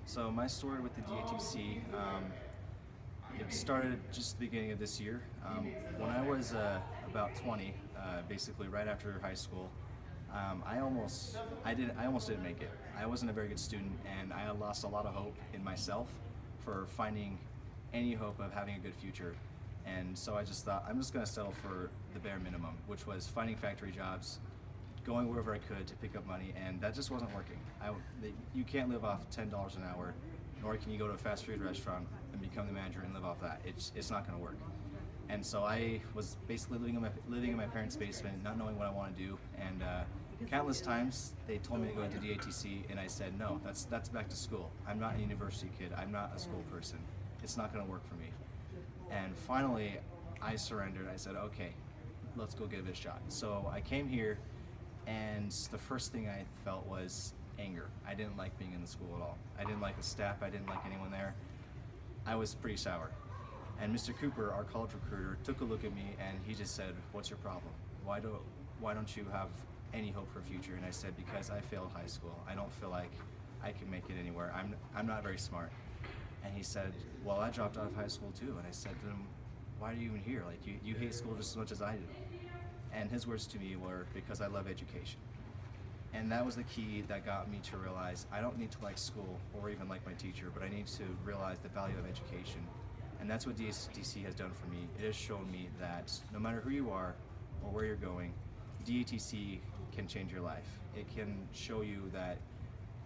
So my story with the DATC, it started just the beginning of this year. When I was about 20, basically right after high school, I almost didn't make it. I wasn't a very good student, and I had lost a lot of hope in myself for finding any hope of having a good future. And so I just thought, I'm just going to settle for the bare minimum, which was finding factory jobs, going wherever I could to pick up money, and that just wasn't working. You can't live off $10 an hour, nor can you go to a fast food restaurant and become the manager and live off that. It's not going to work. And so I was basically living in my parents' basement, not knowing what I want to do, and countless times they told me to go into DATC, and I said, no, that's back to school. I'm not a university kid. I'm not a school person. It's not going to work for me. And finally, I surrendered. I said, okay, let's go give it a shot. So I came here, and the first thing I felt was anger. I didn't like being in the school at all. I didn't like the staff. I didn't like anyone there. I was pretty sour. And Mr. Cooper, our college recruiter, took a look at me, and he just said, what's your problem? Why don't you have any hope for a future? And I said, because I failed high school. I don't feel like I can make it anywhere. I'm not very smart. And he said, well, I dropped out of high school too. And I said to him, why are you even here? Like, you hate school just as much as I do. And his words to me were, because I love education. And that was the key that got me to realize I don't need to like school or even like my teacher, but I need to realize the value of education. And that's what DATC has done for me. It has shown me that no matter who you are or where you're going, DATC can change your life. It can show you that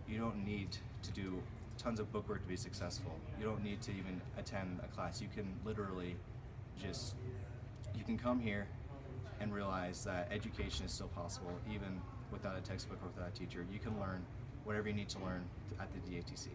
you don't need to do tons of bookwork to be successful. You don't need to even attend a class. You can literally you can come here and realize that education is still possible, even without a textbook or without a teacher. You can learn whatever you need to learn at the DATC.